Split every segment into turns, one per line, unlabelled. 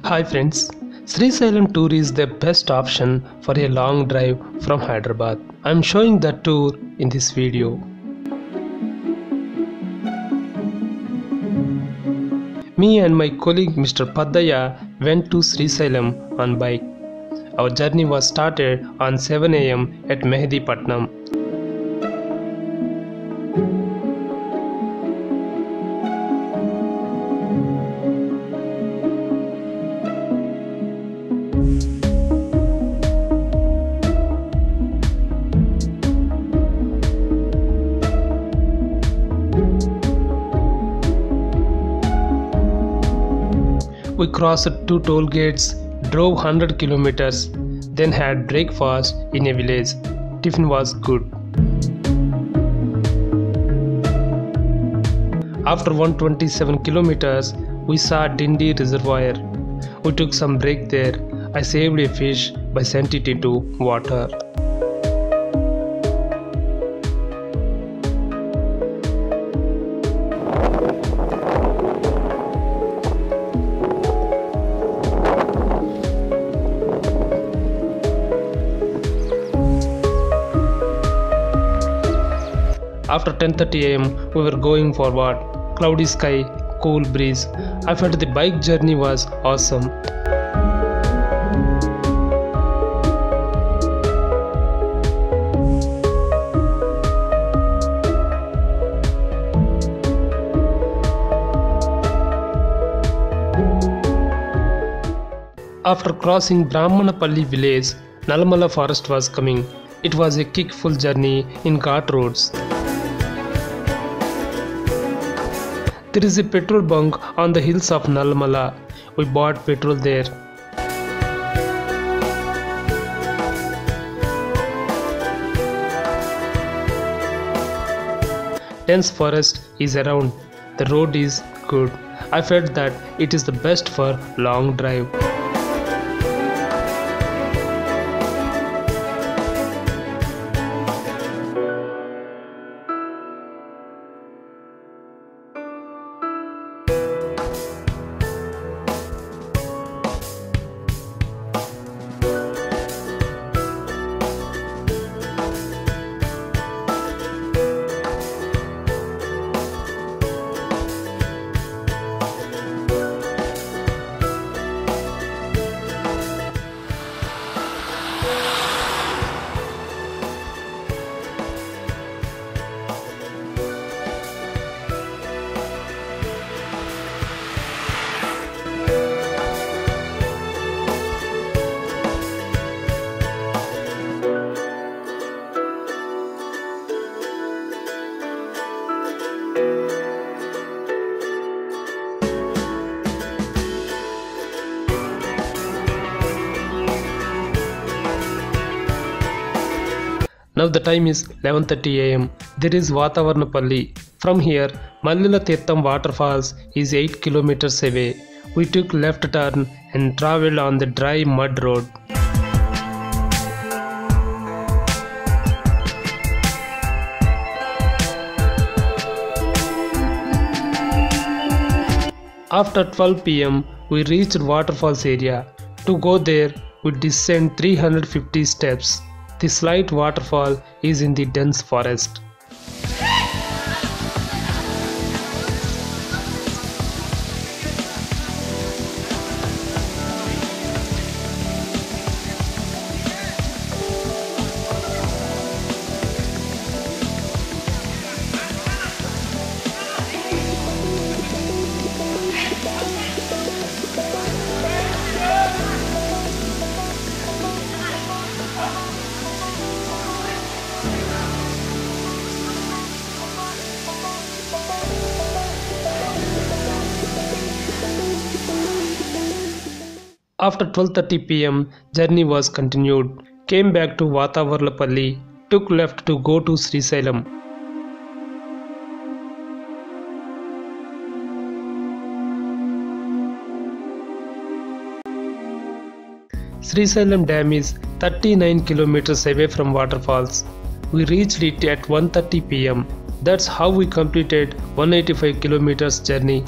Hi friends, Srisailam tour is the best option for a long drive from Hyderabad. I am showing the tour in this video. Me and my colleague Mr. Paddaya went to Srisailam on bike. Our journey was started on 7 am at Mehdipatnam. We crossed 2 toll gates, drove 100 kilometers, then had breakfast in a village. Tiffin was good. After 127 kilometers, we saw Dindi reservoir. We took some break there. I saved a fish by sent it into water. After 10:30 am, we were going forward. Cloudy sky, cool breeze. I felt the bike journey was awesome. After crossing Brahmanapalli village, Nallamala forest was coming. It was a kick-full journey in Ghat roads. There is a petrol bunk on the hills of Nallamala. We bought petrol there. Dense forest is around. The road is good. I felt that it is the best for long drive. Now the time is 11:30 am. There is Vatavaranapalli. From here, Mallela Thirtham Waterfalls is 8 kilometers away. We took left turn and travelled on the dry mud road. After 12 pm, we reached waterfalls area. To go there, we descend 350 steps. The slight waterfall is in the dense forest. After 12:30 pm, journey was continued. Came back to Vatavaranapalli, took left to go to Srisailam. Srisailam Dam is 39 kilometers away from waterfalls. We reached it at 1:30 pm. That's how we completed 185 kilometers journey.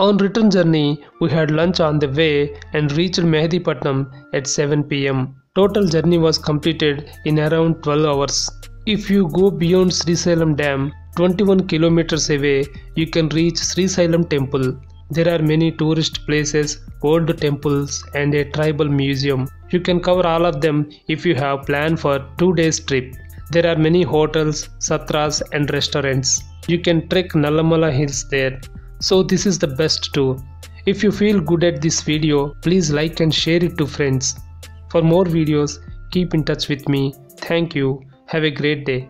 On return journey, we had lunch on the way and reached Mehdipatnam at 7 pm. Total journey was completed in around 12 hours. If you go beyond Srisailam Dam, 21 kilometers away, you can reach Srisailam Temple. There are many tourist places, old temples and a tribal museum. You can cover all of them if you have planned for 2 days trip. There are many hotels, satras and restaurants. You can trek Nallamala hills there. So this is the best tour. If you feel good at this video, please like and share it to friends. For more videos, keep in touch with me. Thank you. Have a great day.